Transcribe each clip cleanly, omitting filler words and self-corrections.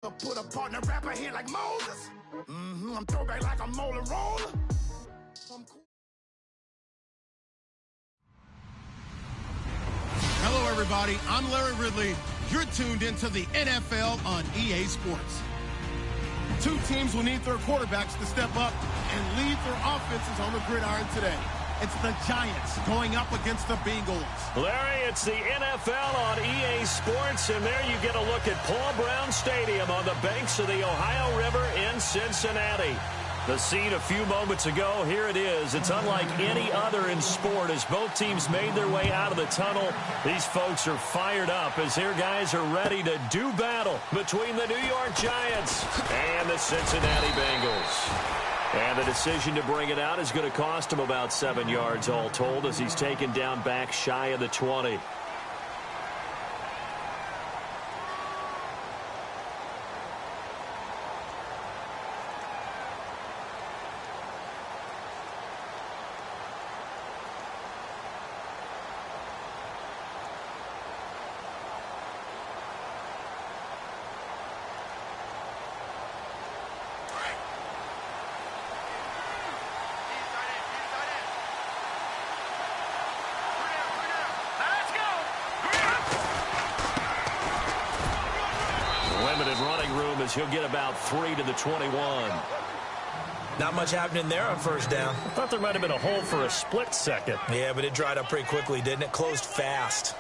Put a partner rapper here like Moses. I'm throwback like a molar roller. Hello, everybody. I'm Larry Ridley. You're tuned into the NFL on EA Sports. Two teams will need their quarterbacks to step up and lead their offenses on the gridiron today. It's the Giants going up against the Bengals. Larry, it's the NFL on EA Sports, and there you get a look at Paul Brown Stadium on the banks of the Ohio River in Cincinnati. The scene a few moments ago, here it is. It's unlike any other in sport as both teams made their way out of the tunnel. These folks are fired up as their guys are ready to do battle between the New York Giants and the Cincinnati Bengals. And the decision to bring it out is going to cost him about 7 yards all told as he's taken down back shy of the 20. Running room as he'll get about 3 to the 21. Not much happening there on first down. Thought there might have been a hole for a split second. Yeah, but it dried up pretty quickly, didn't it? Closed fast.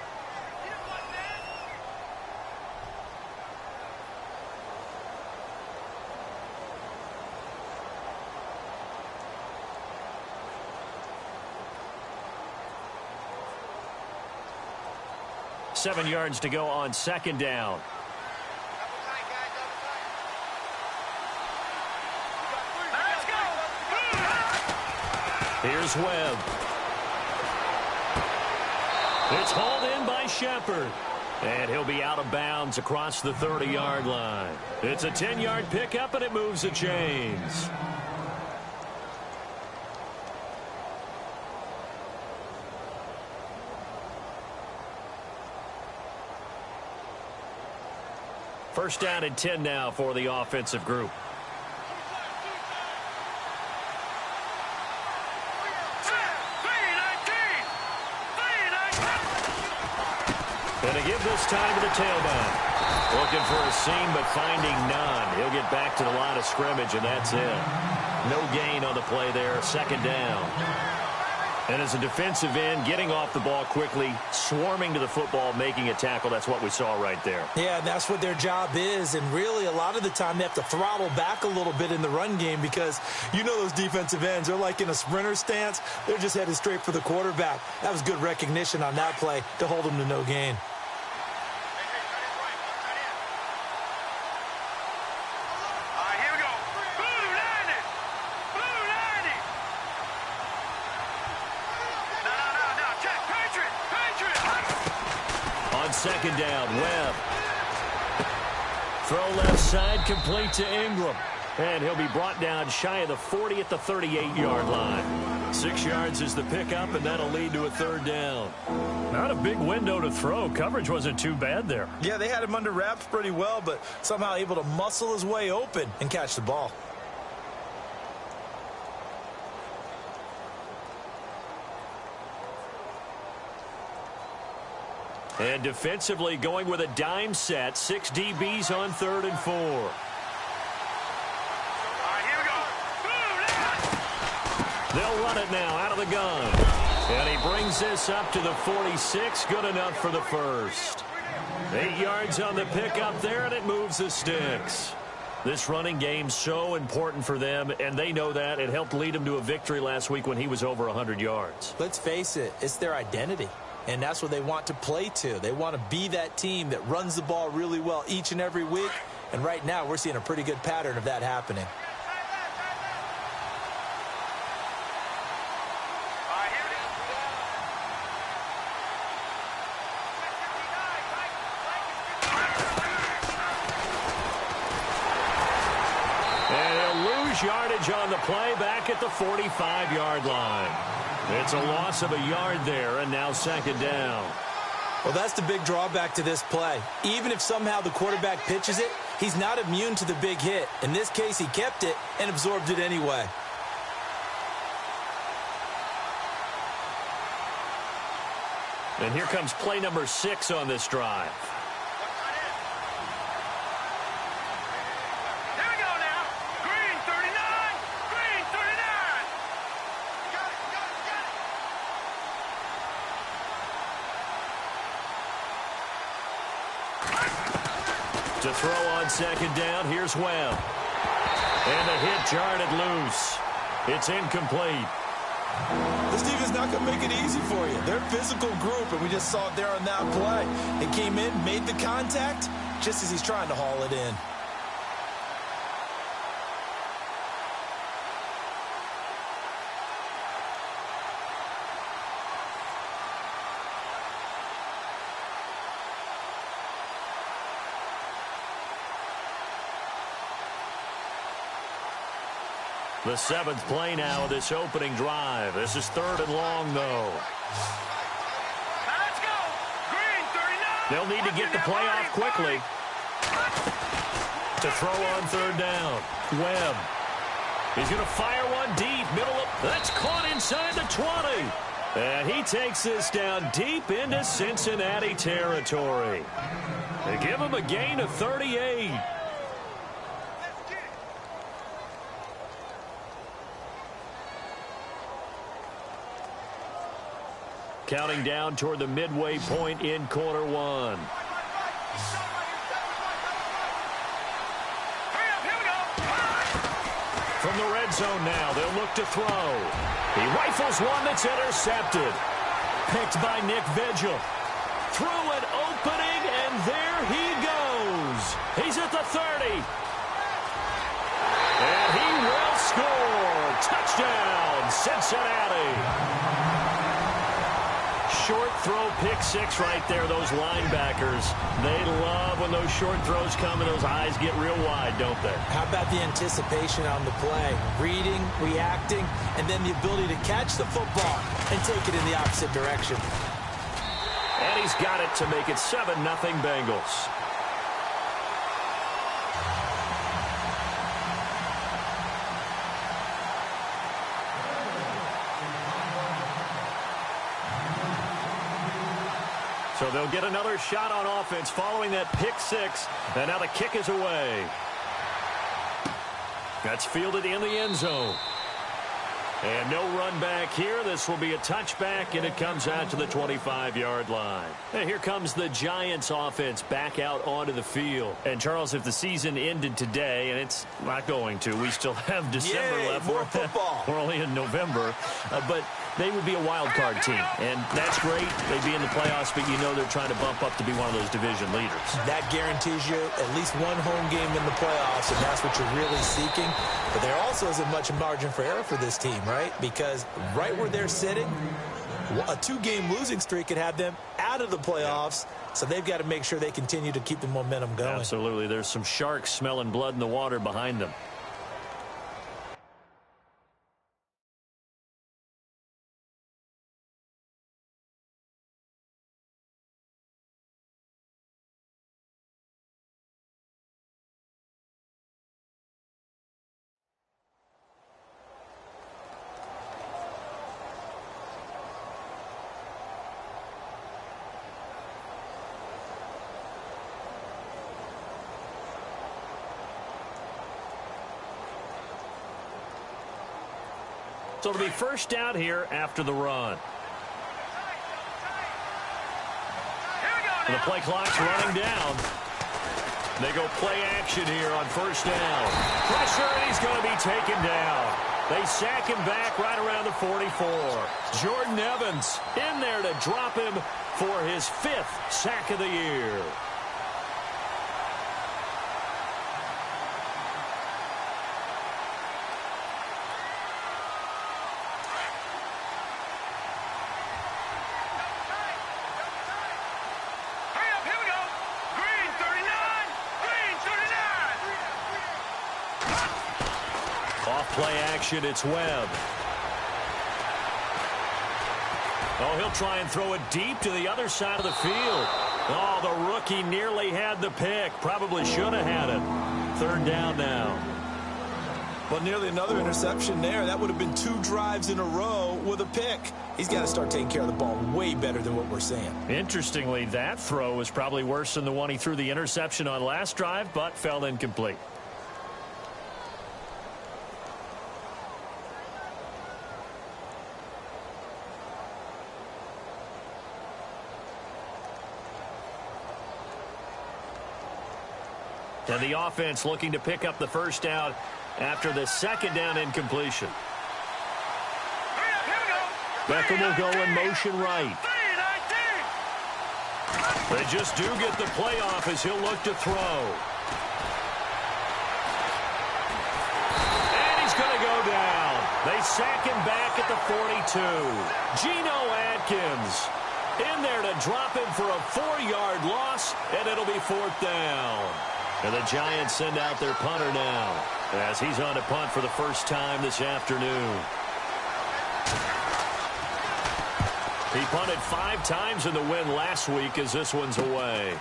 Seven yards to go on second down. Here's Webb. It's hauled in by Shepard. And he'll be out of bounds across the 30-yard line. It's a 10-yard pickup, and it moves the chains. First down and 10 now for the offensive group. And a give this time to the tailback. Looking for a seam, but finding none. He'll get back to the line of scrimmage, and that's it. No gain on the play there, second down. And as a defensive end, getting off the ball quickly, swarming to the football, making a tackle, that's what we saw right there. Yeah, that's what their job is, and really a lot of the time they have to throttle back a little bit in the run game because you know those defensive ends, they're like in a sprinter stance. They're just headed straight for the quarterback. That was good recognition on that play to hold them to no gain. Second down, Webb. Throw left side, complete to Ingram. And he'll be brought down shy of the 40 at the 38-yard line. 6 yards is the pickup, and that'll lead to a third down. Not a big window to throw. Coverage wasn't too bad there. Yeah, they had him under wraps pretty well, but somehow able to muscle his way open and catch the ball. And defensively going with a dime set. 6 DBs on 3rd and 4. All right, here we go. They'll run it now out of the gun. And he brings this up to the 46. Good enough for the first. 8 yards on the pickup there, and it moves the sticks. This running game's so important for them, and they know that. It helped lead them to a victory last week when he was over 100 yards. Let's face it, it's their identity. And that's what they want to play to. They want to be that team that runs the ball really well each and every week. And right now, we're seeing a pretty good pattern of that happening. And he'll lose yardage on the play back at the 45-yard line. It's a loss of a yard there, and now second down. Well, that's the big drawback to this play. Even if somehow the quarterback pitches it, He's not immune to the big hit. In this case, he kept it and absorbed it anyway. And here comes play number 6 on this drive. Here we go now. Green 39. Green 39. Got it. To throw on second down, here's Webb. And the hit jarred it loose. It's incomplete. This defense not going to make it easy for you. They're a physical group, and we just saw it there on that play. It came in, made the contact, just as he's trying to haul it in. The 7th play now of this opening drive. This is 3rd and long, though. Let's go. Green 39. They'll need to get the play off quickly. To throw on 3rd down. Webb. He's going to fire one deep. Middle of... That's caught inside the 20. And he takes this down deep into Cincinnati territory. They give him a gain of 38. Counting down toward the midway point in quarter 1. From the red zone now, they'll look to throw. He rifles one that's intercepted. Picked by Nick Vigil. Through an opening, and there he goes. He's at the 30. And he will score. Touchdown, Cincinnati. Short throw, pick 6 right there, those linebackers. They love when those short throws come and those eyes get real wide, don't they? How about the anticipation on the play? Reading, reacting, and then the ability to catch the football and take it in the opposite direction. And he's got it to make it 7-0 Bengals. So they'll get another shot on offense following that pick 6. And now the kick is away. That's fielded in the end zone. And no run back here. This will be a touchback, and it comes out to the 25-yard line. And here comes the Giants offense back out onto the field. And, Charles, if the season ended today, and it's not going to, we still have December left. More football. We're only in November. But they would be a wild card team. And that's great. They'd be in the playoffs, but you know they're trying to bump up to be one of those division leaders. That guarantees you at least one home game in the playoffs, and that's what you're really seeking. But there also isn't much margin for error for this team, right? Because right where they're sitting, a 2-game losing streak could have them out of the playoffs. So they've got to make sure they continue to keep the momentum going. Absolutely. There's some sharks smelling blood in the water behind them. So it'll be first down here after the run. And the play clock's running down. They go play action here on first down. Pressure, and he's going to be taken down. They sack him back right around the 44. Jordan Evans in there to drop him for his 5th sack of the year. Play action, it's Webb. Oh, he'll try and throw it deep to the other side of the field. Oh, the rookie nearly had the pick. Probably should have had it. 3rd down now. Well, nearly another interception there. That would have been 2 drives in a row with a pick. He's got to start taking care of the ball way better than what we're seeing. Interestingly, that throw was probably worse than the one he threw the interception on last drive, but fell incomplete. And the offense looking to pick up the 1st down after the 2nd down incompletion. Beckham will go in motion right. They just do get the play off as he'll look to throw. And he's going to go down. They sack him back at the 42. Geno Atkins in there to drop him for a 4-yard loss, and it'll be 4th down. And the Giants send out their punter now as he's on to punt for the first time this afternoon. He punted 5 times in the win last week as this one's away.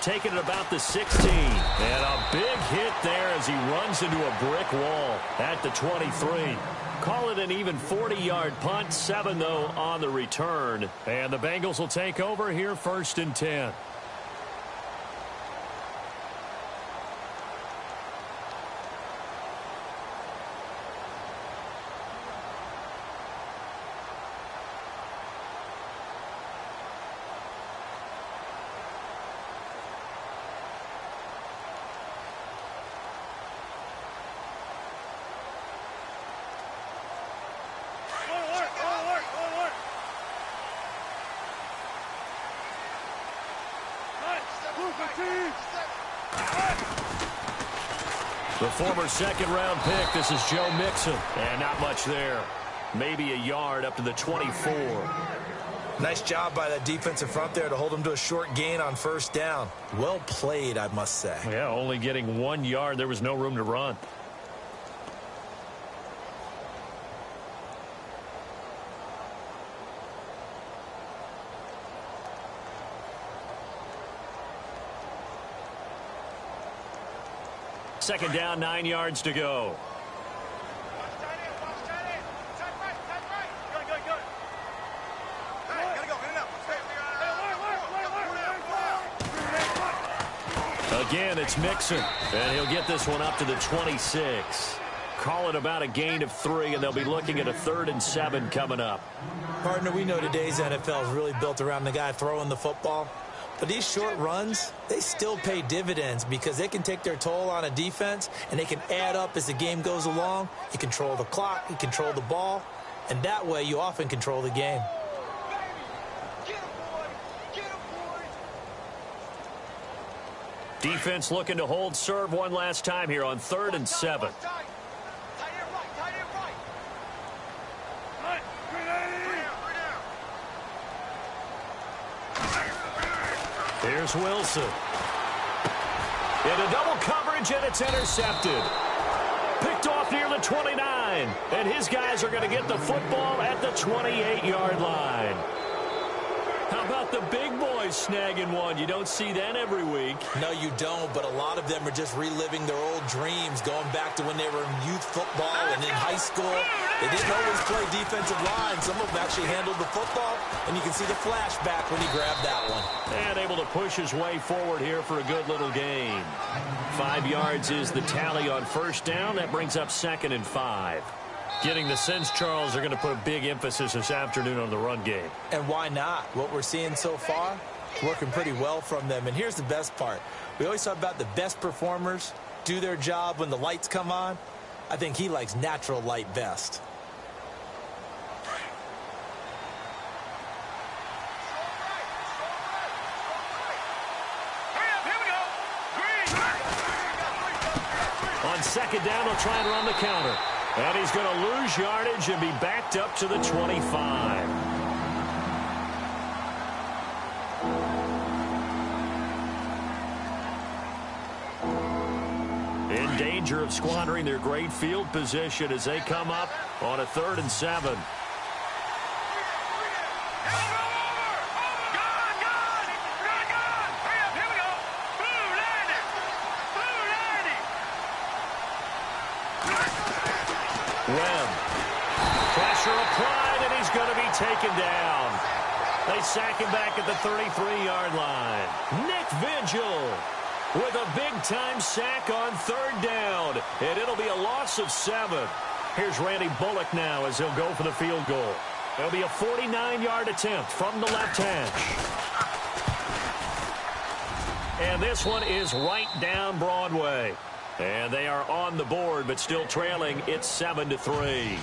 Taking it about the 16. And a big hit there as he runs into a brick wall at the 23. Call it an even 40-yard punt. 7, though, on the return. And the Bengals will take over here 1st and 10. The former 2nd-round pick, this is Joe Mixon. And not much there. Maybe a yard up to the 24. Nice job by that defensive front there to hold him to a short gain on 1st down. Well played, I must say. Yeah, only getting 1 yard. There was no room to run. Second down, 9 yards to go. Again, it's Mixon, and he'll get this one up to the 26. Call it about a gain of 3, and they'll be looking at a 3rd and 7 coming up. Partner, we know today's NFL is really built around the guy throwing the football. But these short runs, they still pay dividends because they can take their toll on a defense, and they can add up as the game goes along. You control the clock, you control the ball, and that way you often control the game. Defense looking to hold serve one last time here on 3rd and 7. Here's Wilson. Into double coverage, and it's intercepted. Picked off near the 29. And his guys are going to get the football at the 28-yard line. How about the big boys snagging one? You don't see that every week. No, you don't, but a lot of them are just reliving their old dreams, going back to when they were in youth football and in high school. They didn't always play defensive line. Some of them actually handled the football, and you can see the flashback when he grabbed that one. And able to push his way forward here for a good little gain. 5 yards is the tally on 1st down. That brings up 2nd and 5. Getting the sense, Charles, are going to put a big emphasis this afternoon on the run game. And why not? What we're seeing so far, working pretty well from them. And here's the best part. We always talk about the best performers do their job when the lights come on. I think he likes natural light best. On 2nd down, he'll try and run the counter. And he's going to lose yardage and be backed up to the 25. In danger of squandering their great field position as they come up on a 3rd and 7. Webb. Pressure applied, and he's going to be taken down. They sack him back at the 33-yard line. Nick Vigil with a big-time sack on third down, and it'll be a loss of 7. Here's Randy Bullock now as he'll go for the field goal. It'll be a 49-yard attempt from the left hash. And this one is right down Broadway. And they are on the board, but still trailing. It's 7-3.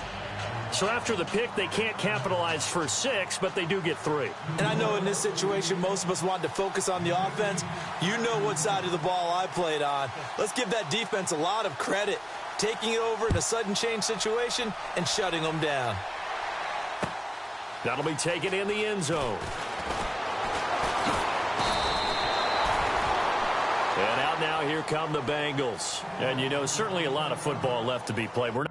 So after the pick, they can't capitalize for 6, but they do get 3. And I know in this situation, most of us wanted to focus on the offense. You know what side of the ball I played on. Let's give that defense a lot of credit, taking it over in a sudden change situation and shutting them down. That'll be taken in the end zone. And out now, here come the Bengals. And, you know, certainly a lot of football left to be played. We're not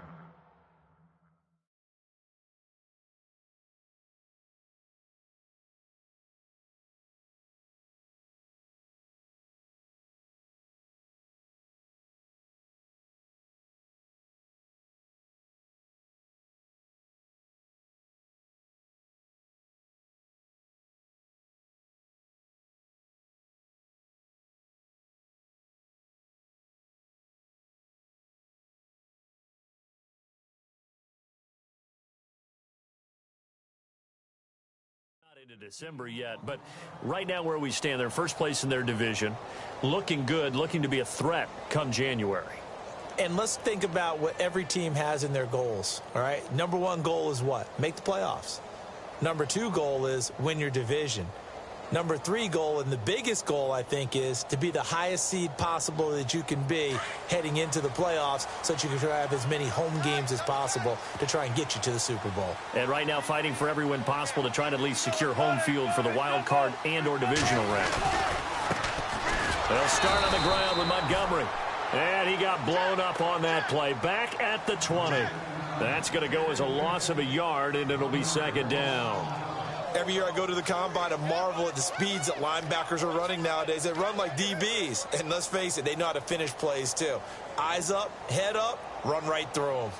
into December yet, but right now where we stand, they're first place in their division, looking good, looking to be a threat come January. And let's think about what every team has in their goals, all right? Number 1 goal is what? Make the playoffs. Number 2 goal is win your division. Number 3 goal, and the biggest goal, I think, is to be the highest seed possible that you can be heading into the playoffs so that you can try to have as many home games as possible to try and get you to the Super Bowl. And right now fighting for every win possible to try to at least secure home field for the wild card and or divisional round. They'll start on the ground with Montgomery. And he got blown up on that play. Back at the 20. That's going to go as a loss of a yard, and it'll be second down. Every year I go to the combine and marvel at the speeds that linebackers are running nowadays. They run like DBs. And let's face it, they know how to finish plays too. Eyes up, head up, run right through them.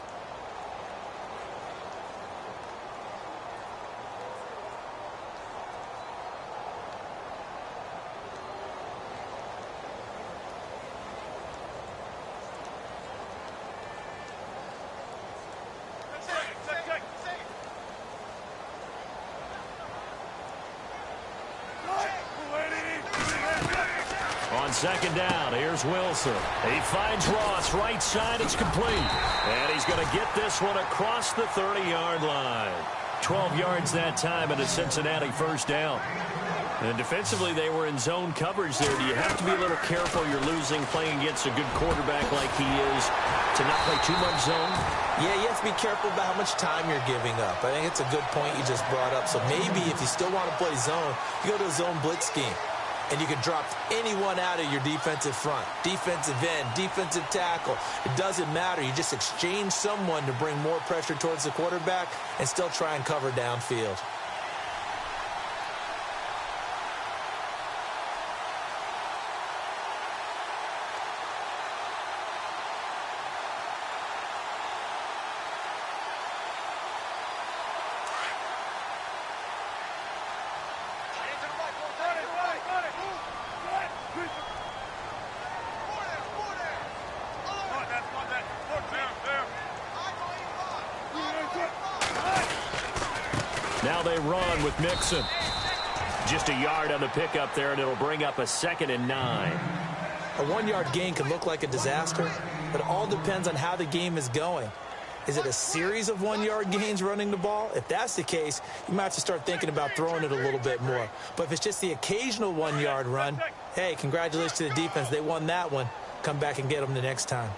On second down, here's Wilson. He finds Ross, right side, it's complete. And he's going to get this one across the 30-yard line. 12 yards that time and a Cincinnati first down. And defensively, they were in zone coverage there. Do you have to be a little careful? You're losing, playing against a good quarterback like he is, to not play too much zone? Yeah, you have to be careful about how much time you're giving up. I think it's a good point you just brought up. So maybe if you still want to play zone, you go to a zone blitz scheme. And you can drop anyone out of your defensive front, defensive end, defensive tackle. It doesn't matter. You just exchange someone to bring more pressure towards the quarterback and still try and cover downfield. Now they run with Mixon. Just a yard on the pickup there, and it'll bring up a 2nd and 9. A 1-yard gain can look like a disaster, but it all depends on how the game is going. Is it a series of 1-yard gains running the ball? If that's the case, you might have to start thinking about throwing it a little bit more. But if it's just the occasional 1-yard run, hey, congratulations to the defense. They won that one. Come back and get them the next time.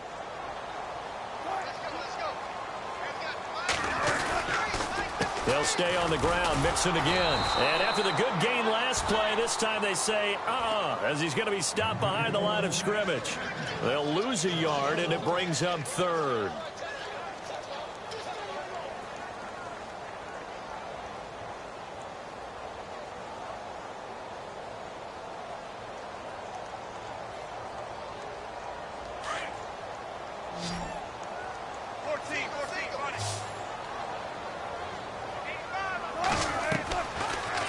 They'll stay on the ground, Mixon again. And after the good gain last play, this time they say, as he's going to be stopped behind the line of scrimmage. They'll lose a yard, and it brings up 3rd.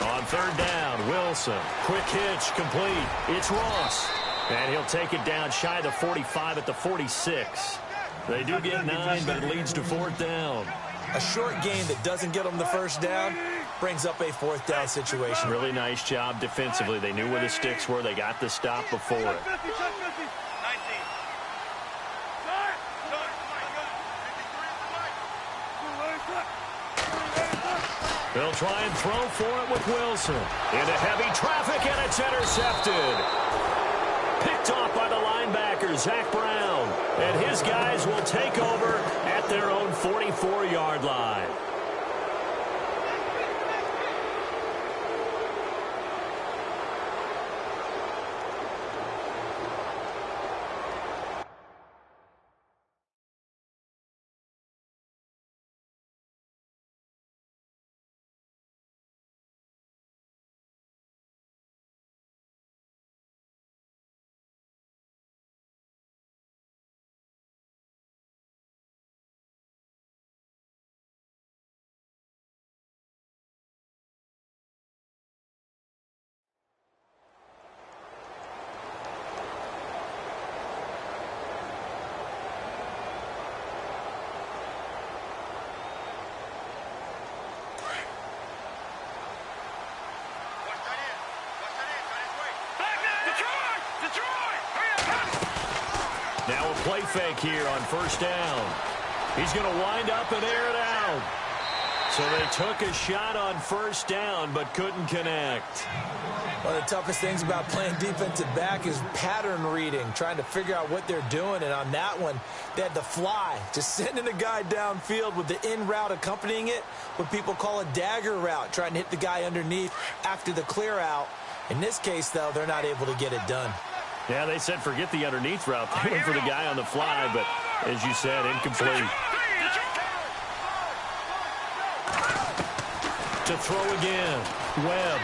On third down, Wilson. Quick hitch, complete. It's Ross. And he'll take it down shy of the 45 at the 46. They do get 9, but it leads to fourth down. A short gain that doesn't get them the first down brings up a fourth down situation. Really nice job defensively. They knew where the sticks were. They got the stop before it. They'll try and throw for it with Wilson. Into heavy traffic, and it's intercepted. Picked off by the linebacker, Zach Brown. And his guys will take over at their own 44-yard line. Now a play fake here on first down. He's going to wind up and air it out. So they took a shot on first down but couldn't connect. One of the toughest things about playing defensive back is pattern reading, trying to figure out what they're doing. And on that one, they had the fly, just sending a guy downfield with the in route accompanying it, what people call a dagger route, trying to hit the guy underneath after the clear out. In this case, though, they're not able to get it done. Yeah, they said forget the underneath route. They went for the guy on the fly, but as you said, incomplete. To throw again, Webb.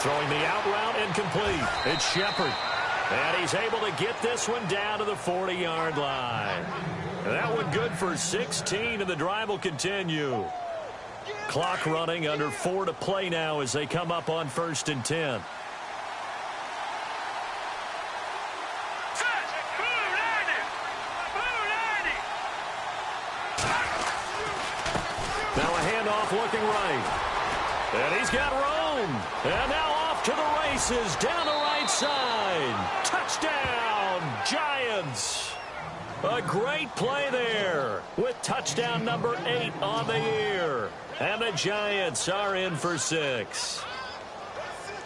Throwing the out route, incomplete. It's Shepard. And he's able to get this one down to the 40-yard line. And that one good for 16, and the drive will continue. Clock running, under 4 to play now as they come up on 1st and 10. Looking right. And he's got room. And now off to the races down the right side. Touchdown, Giants. A great play there with touchdown number 8 on the year. And the Giants are in for 6.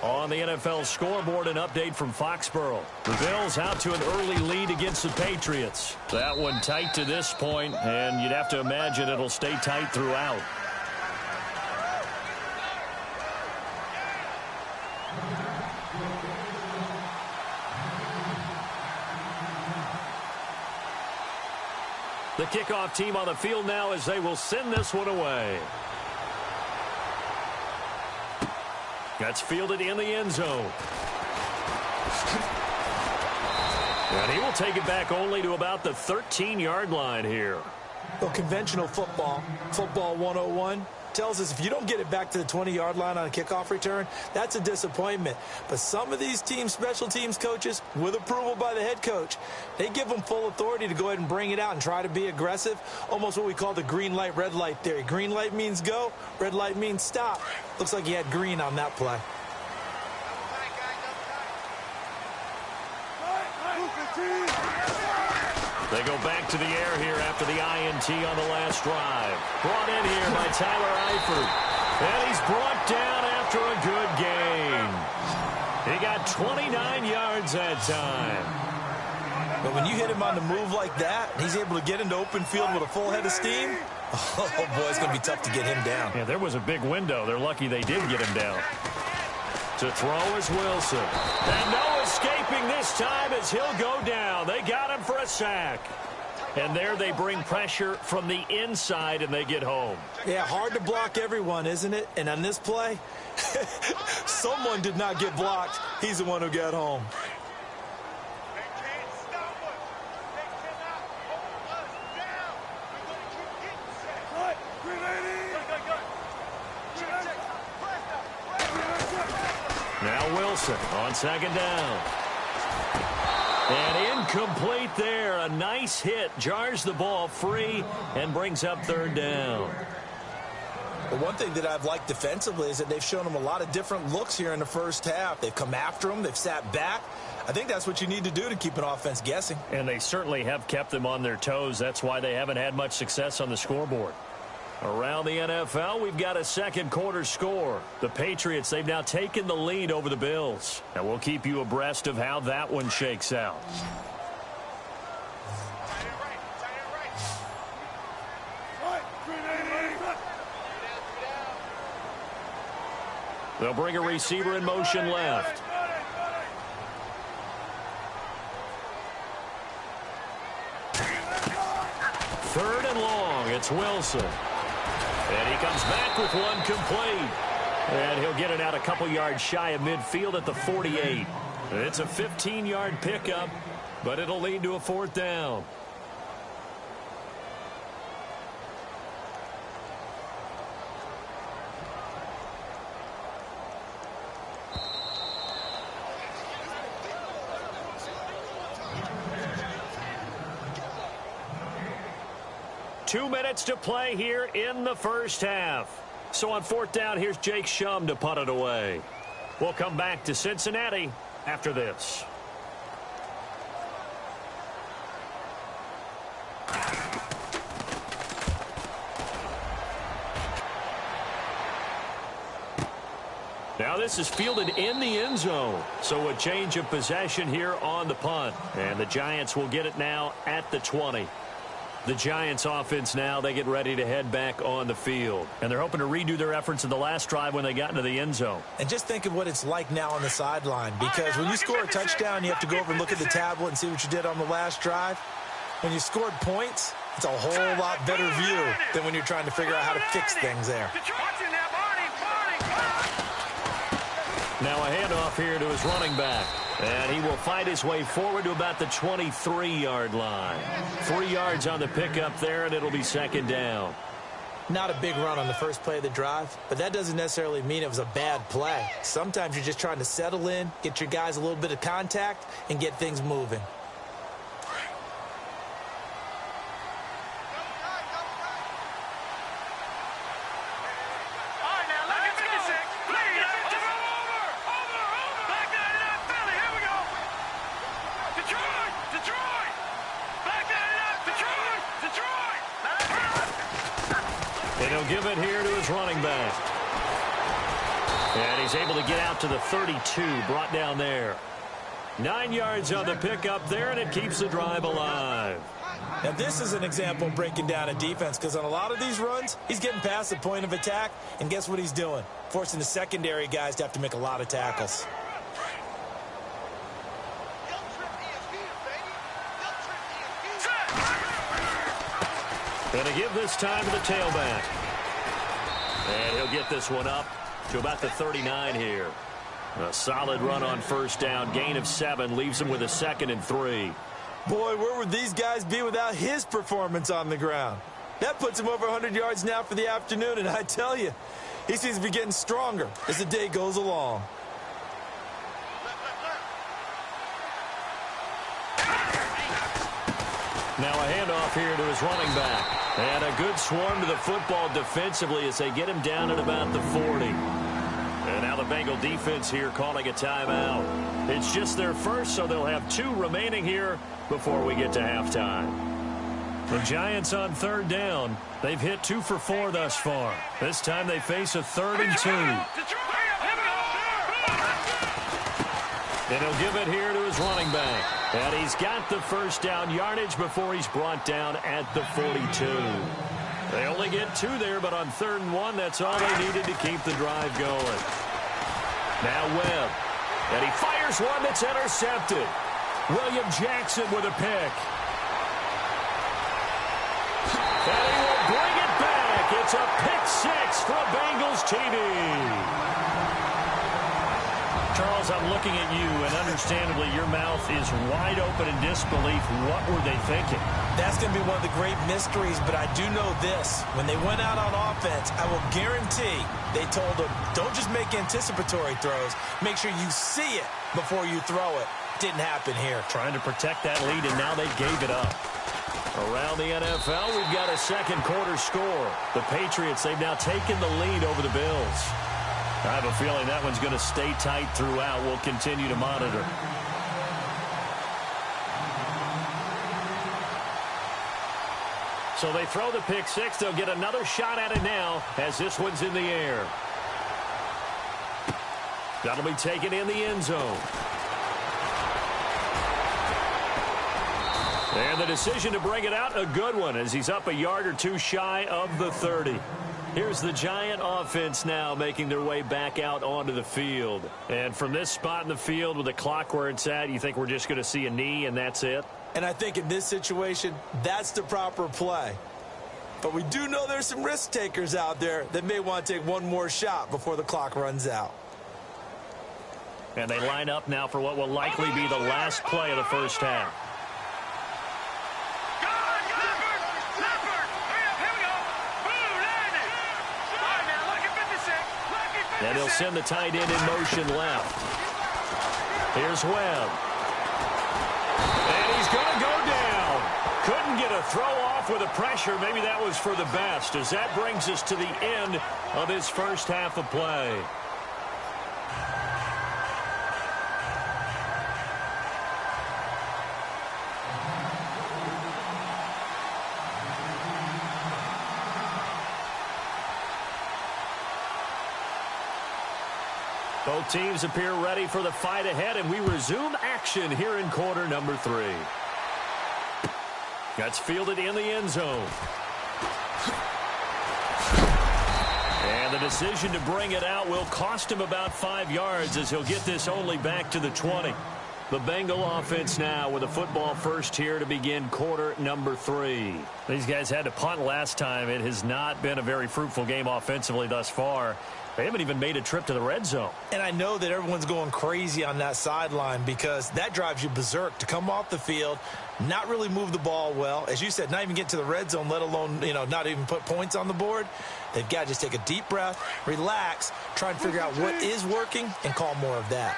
On the NFL scoreboard, an update from Foxborough. The Bills out to an early lead against the Patriots. That one tight to this point, and you'd have to imagine it'll stay tight throughout. The kickoff team on the field now as they will send this one away. That's fielded in the end zone. And he will take it back only to about the 13-yard line here. Well, conventional football 101, tells us if you don't get it back to the 20-yard line on a kickoff return, that's a disappointment. But some of these teams, special teams coaches, with approval by the head coach, they give them full authority to go ahead and bring it out and try to be aggressive, almost what we call the green light, red light theory. Green light means go, red light means stop. Looks like he had green on that play. They go back to the air here after the INT on the last drive. Brought in here by Tyler Eifert. And he's brought down after a good gain. He got 29 yards that time. But when you hit him on the move like that, he's able to get into open field with a full head of steam, oh, boy, it's going to be tough to get him down. Yeah, there was a big window. They're lucky they did get him down. To throw is Wilson. And no escaping this time as he'll go down. They got him for a sack. And there they bring pressure from the inside and they get home. Yeah, hard to block everyone, isn't it? And on this play, someone did not get blocked. He's the one who got home. Wilson on second down. And incomplete there. A nice hit. Jars the ball free and brings up third down. The one thing that I've liked defensively is that they've shown them a lot of different looks here in the first half. They've come after them. They've sat back. I think that's what you need to do to keep an offense guessing. And they certainly have kept them on their toes. That's why they haven't had much success on the scoreboard. Around the NFL, we've got a second quarter score. The Patriots, they've now taken the lead over the Bills. And we'll keep you abreast of how that one shakes out. They'll bring a receiver in motion left. Third and long, it's Wilson. And he comes back with one complete. And he'll get it out a couple yards shy of midfield at the 48. It's a 15-yard pickup, but it'll lead to a fourth down. Two minutes to play here in the first half. So on fourth down, here's Jake Shum to punt it away. We'll come back to Cincinnati after this. Now this is fielded in the end zone. So a change of possession here on the punt. And the Giants will get it now at the 20. The Giants offense now, they get ready to head back on the field. And they're hoping to redo their efforts in the last drive when they got into the end zone. And just think of what it's like now on the sideline. Because when you score a touchdown, you have to go over and look at the tablet and see what you did on the last drive. When you scored points, it's a whole lot better view than when you're trying to figure out how to fix things there. Now a handoff here to his running back. And he will fight his way forward to about the 23-yard line. 3 yards on the pickup there, and it'll be second down. Not a big run on the first play of the drive, but that doesn't necessarily mean it was a bad play. Sometimes you're just trying to settle in, get your guys a little bit of contact, and get things moving. Give it here to his running back. And he's able to get out to the 32, brought down there. 9 yards on the pickup there, and it keeps the drive alive. Now, this is an example of breaking down a defense, because on a lot of these runs, he's getting past the point of attack, and guess what he's doing? Forcing the secondary guys to have to make a lot of tackles. Going to give this time to the tailback. And he'll get this one up to about the 39 here. A solid run on first down. Gain of 7 leaves him with a 2nd and 3. Boy, where would these guys be without his performance on the ground? That puts him over 100 yards now for the afternoon, and I tell you, he seems to be getting stronger as the day goes along. Now a handoff here to his running back. And a good swarm to the football defensively as they get him down at about the 40. And now the Bengal defense here calling a timeout. It's just their first, so they'll have 2 remaining here before we get to halftime. The Giants on third down. They've hit 2 for 4 thus far. This time they face a 3rd and 2. And he'll give it here to his running back. And he's got the first down yardage before he's brought down at the 42. They only get 2 there, but on 3rd and 1, that's all they needed to keep the drive going. Now Webb. And he fires one that's intercepted. William Jackson with a pick. And he will bring it back. It's a pick 6 for Bengals TV. Charles, I'm looking at you, and understandably, your mouth is wide open in disbelief. What were they thinking? That's going to be one of the great mysteries, but I do know this. When they went out on offense, I will guarantee they told them, don't just make anticipatory throws. Make sure you see it before you throw it. Didn't happen here. Trying to protect that lead, and now they gave it up. Around the NFL, we've got a second quarter score. The Patriots, they've now taken the lead over the Bills. I have a feeling that one's going to stay tight throughout. We'll continue to monitor. So they throw the pick six. They'll get another shot at it now as this one's in the air. That'll be taken in the end zone. And the decision to bring it out, a good one, as he's up a yard or two shy of the 30. Here's the Giant offense now making their way back out onto the field. And from this spot in the field with the clock where it's at, you think we're just going to see a knee and that's it? And I think in this situation, that's the proper play. But we do know there's some risk takers out there that may want to take one more shot before the clock runs out. And they line up now for what will likely be the last play of the first half. And he'll send the tight end in motion left. Here's Webb. And he's going to go down. Couldn't get a throw off with the pressure. Maybe that was for the best, as that brings us to the end of his first half of play. Both teams appear ready for the fight ahead, and we resume action here in quarter number 3. That's fielded in the end zone. And the decision to bring it out will cost him about 5 yards, as he'll get this only back to the 20. The Bengal offense now with a football first here to begin quarter number 3. These guys had to punt last time. It has not been a very fruitful game offensively thus far. They haven't even made a trip to the red zone. And I know that everyone's going crazy on that sideline because that drives you berserk to come off the field, not really move the ball well. As you said, not even get to the red zone, let alone, not even put points on the board. They've got to just take a deep breath, relax, try and figure out what is working, and call more of that.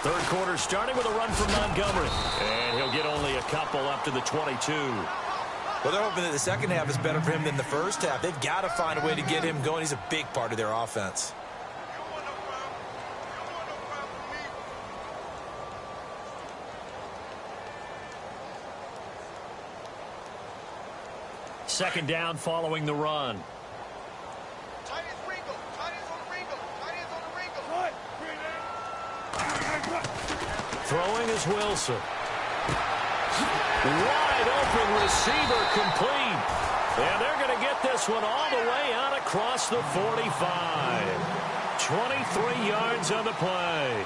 Third quarter starting with a run from Montgomery. And he'll get only a couple up to the 22. Well, they're hoping that the second half is better for him than the first half. They've got to find a way to get him going. He's a big part of their offense. Second down following the run. Throwing is Wilson. Wide open receiver complete. And they're going to get this one all the way out across the 45. 23 yards on the play.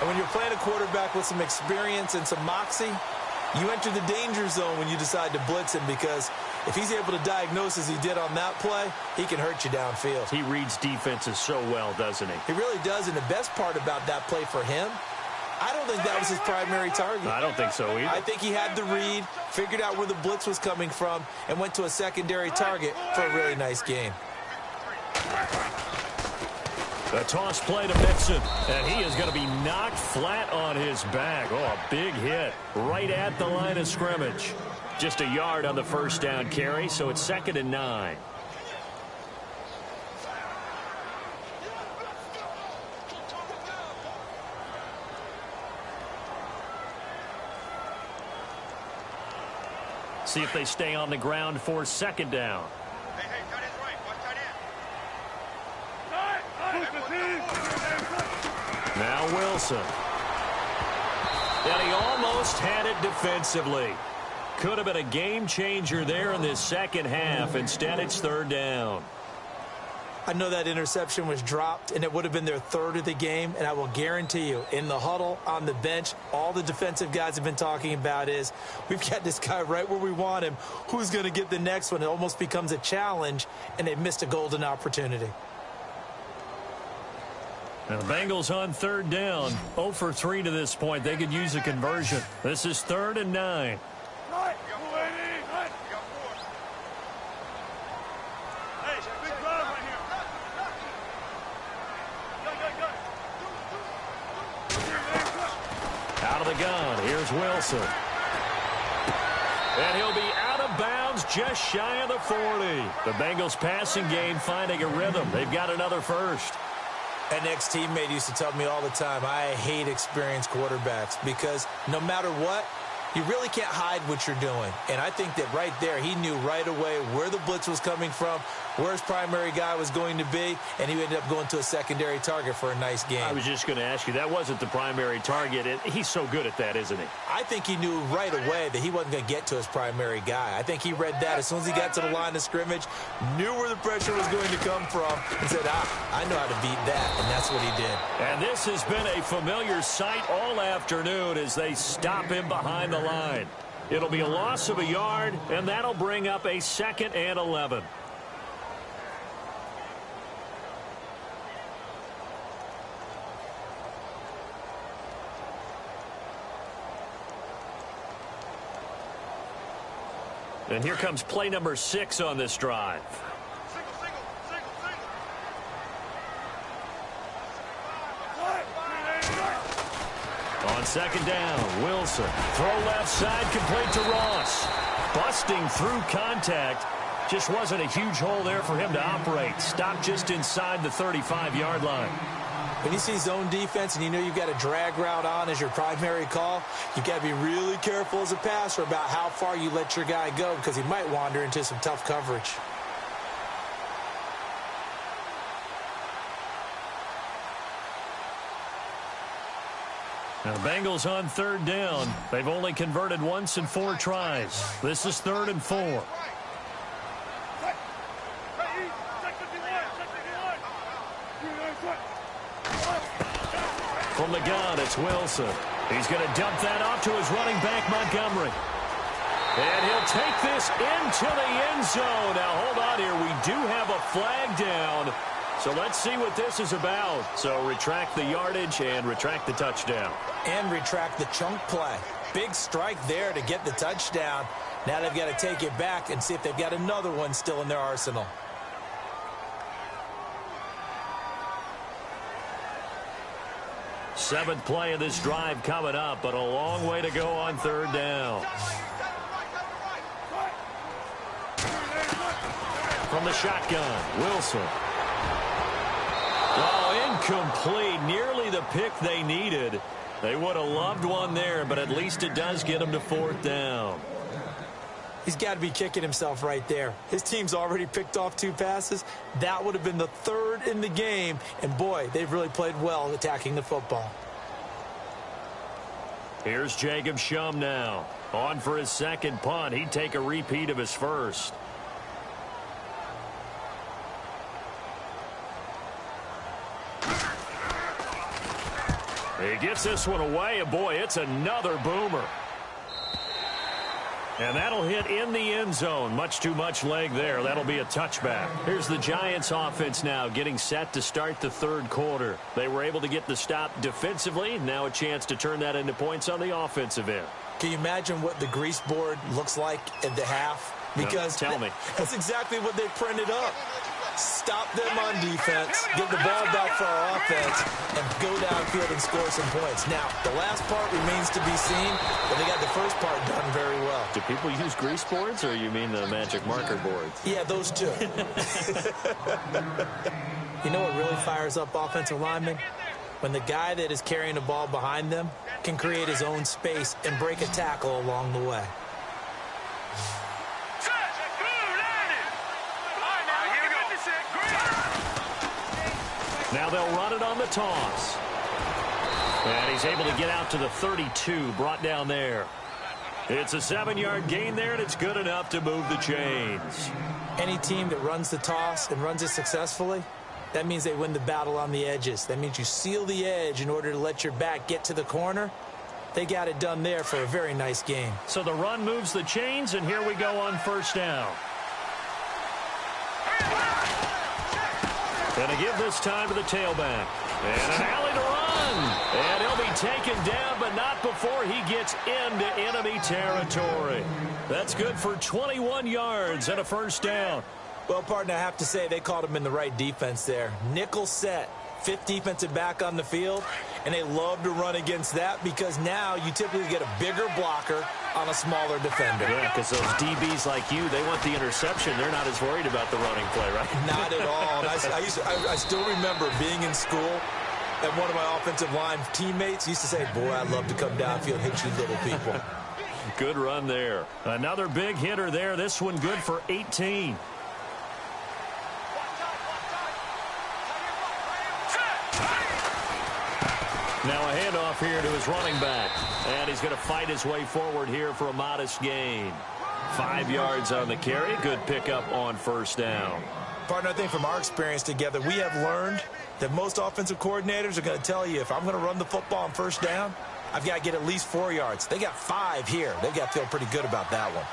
And when you're playing a quarterback with some experience and some moxie, you enter the danger zone when you decide to blitz him, because if he's able to diagnose as he did on that play, he can hurt you downfield. He reads defenses so well, doesn't he? He really does, and the best part about that play for him, I don't think that was his primary target. I don't think so either. I think he had the read, figured out where the blitz was coming from, and went to a secondary target for a really nice game. A toss play to Mixon, and he is going to be knocked flat on his back. Oh, a big hit right at the line of scrimmage. Just a yard on the first down carry, so it's 2nd and 9. See if they stay on the ground for 2nd down. Hey, tight end's right. Watch tight end. Now Wilson. And he almost had it defensively. Could have been a game changer there in this second half. Instead, it's 3rd down. I know that interception was dropped, and it would have been their 3rd of the game, and I will guarantee you, in the huddle, on the bench, all the defensive guys have been talking about is, we've got this guy right where we want him. Who's going to get the next one? It almost becomes a challenge, and they missed a golden opportunity. Now the Bengals on third down, 0 for 3 to this point. They could use a conversion. This is 3rd and 9. Out of the gun, here's Wilson. And he'll be out of bounds just shy of the 40. The Bengals passing game finding a rhythm. They've got another first. An ex-teammate used to tell me all the time, I hate experienced quarterbacks because no matter what, you really can't hide what you're doing. And I think that right there, he knew right away where the blitz was coming from, where his primary guy was going to be, and he ended up going to a secondary target for a nice game. I was just going to ask you, that wasn't the primary target. He's so good at that, isn't he? I think he knew right away that he wasn't going to get to his primary guy. I think he read that as soon as he got to the line of scrimmage, knew where the pressure was going to come from, and said, I know how to beat that, and that's what he did. And this has been a familiar sight all afternoon as they stop him behind the line. It'll be a loss of a yard, and that'll bring up a 2nd and 11. And here comes play number 6 on this drive. On 2nd down, Wilson. Throw left side, complete to Ross. Busting through contact. Just wasn't a huge hole there for him to operate. Stopped just inside the 35-yard line. When you see zone defense and you know you've got a drag route on as your primary call, you've got to be really careful as a passer about how far you let your guy go because he might wander into some tough coverage. Now the Bengals on 3rd down. They've only converted once in 4 tries. This is 3rd and 4. From the gun, it's Wilson. He's going to dump that off to his running back, Montgomery. And he'll take this into the end zone. Now, hold on here. We do have a flag down. So let's see what this is about. So retract the yardage and retract the touchdown. And retract the chunk play. Big strike there to get the touchdown. Now they've got to take it back and see if they've got another one still in their arsenal. Seventh play of this drive coming up, but a long way to go on 3rd down. From the shotgun, Wilson. Oh, incomplete. Nearly the pick they needed. They would have loved one there, but at least it does get them to 4th down. He's got to be kicking himself right there. His team's already picked off 2 passes. That would have been the 3rd in the game. And, boy, they've really played well attacking the football. Here's Jacob Shum now. On for his 2nd punt. He'd take a repeat of his first. He gets this one away, and boy, it's another boomer. And that'll hit in the end zone. Much too much leg there. That'll be a touchback. Here's the Giants offense now getting set to start the 3rd quarter. They were able to get the stop defensively. Now a chance to turn that into points on the offensive end. Can you imagine what the grease board looks like at the half? Because no, tell me. That's exactly what they printed up. Stop them on defense, get the ball back for our offense, and go downfield and score some points. Now, the last part remains to be seen, but they got the first part done very well. Do people use grease boards, or you mean the magic marker boards? Yeah, those two. You know what really fires up offensive linemen? When the guy that is carrying the ball behind them can create his own space and break a tackle along the way. Now they'll run it on the toss. And he's able to get out to the 32, brought down there. It's a 7-yard gain there, and it's good enough to move the chains. Any team that runs the toss and runs it successfully, that means they win the battle on the edges. That means you seal the edge in order to let your back get to the corner. They got it done there for a very nice game. So the run moves the chains, and here we go on 1st down. And to give this time to the tailback. And an alley to run. And he'll be taken down, but not before he gets into enemy territory. That's good for 21 yards and a first down. Well, partner, I have to say they called him in the right defense there. Nickel set, fifth defensive back on the field, and they love to run against that because now you typically get a bigger blocker on a smaller defender. Yeah, because those DBs like you, they want the interception. They're not as worried about the running play, right? Not at all. And I still remember being in school, and one of my offensive line teammates used to say, boy, I'd love to come downfield and hit you little people. Good run there. Another big hitter there. This one good for 18. Now a handoff here to his running back. And he's going to fight his way forward here for a modest gain. 5 yards on the carry. Good pickup on first down. Partner, I think from our experience together, we have learned that most offensive coordinators are going to tell you, if I'm going to run the football on first down, I've got to get at least 4 yards. They got 5 here. They've got to feel pretty good about that one.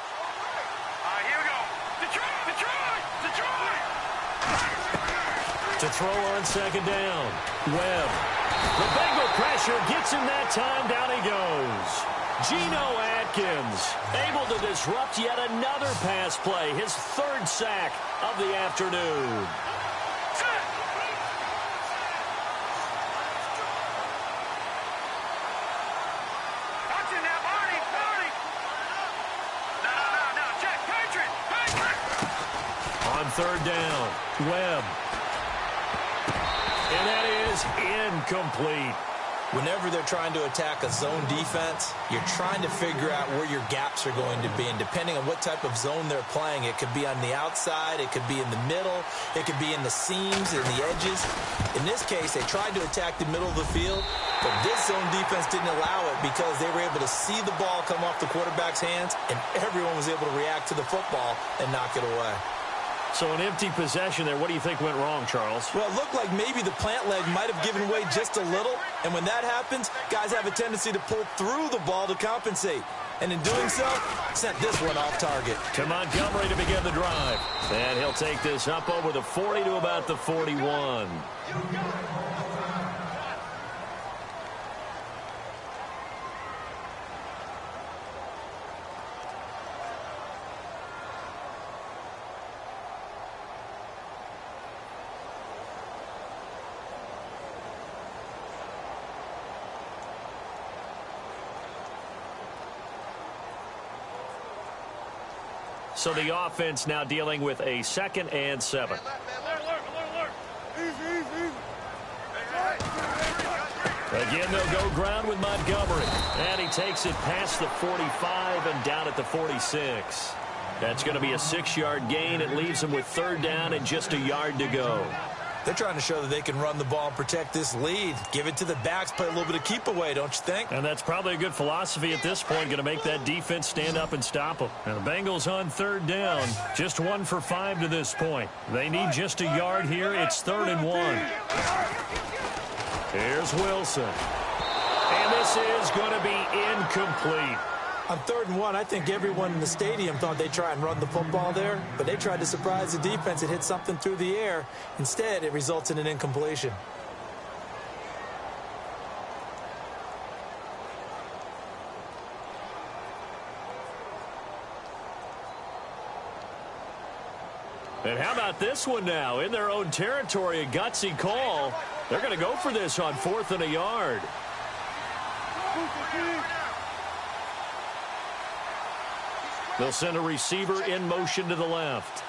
Here we go. Detroit! To throw on second down. Webb. The Bengal pressure gets him that time. Down he goes. Geno Atkins able to disrupt yet another pass play. His third sack of the afternoon. On third down, Webb. And that is incomplete. Whenever they're trying to attack a zone defense, you're trying to figure out where your gaps are going to be. And depending on what type of zone they're playing, it could be on the outside, it could be in the middle, it could be in the seams and the edges. In this case, they tried to attack the middle of the field, but this zone defense didn't allow it because they were able to see the ball come off the quarterback's hands, and everyone was able to react to the football and knock it away. So an empty possession there. What do you think went wrong, Charles? Well, it looked like maybe the plant leg might have given way just a little. And when that happens, guys have a tendency to pull through the ball to compensate. And in doing so, sent this one off target. To Montgomery to begin the drive. And he'll take this up over the 40 to about the 41. So the offense now dealing with a 2nd and 7. Again, they'll go ground with Montgomery. And he takes it past the 45 and down at the 46. That's going to be a 6-yard gain. It leaves him with third down and just a yard to go. They're trying to show that they can run the ball and protect this lead. Give it to the backs, play a little bit of keep away, don't you think? And that's probably a good philosophy at this point, going to make that defense stand up and stop them. And the Bengals on third down, just 1 for 5 to this point. They need just a yard here. It's 3rd and 1. Here's Wilson. And this is going to be incomplete. On 3rd and 1, I think everyone in the stadium thought they'd try and run the football there, but they tried to surprise the defense and hit something through the air. Instead, it results in an incompletion. And how about this one now? In their own territory, a gutsy call. They're going to go for this on 4th and a yard. They'll send a receiver in motion to the left.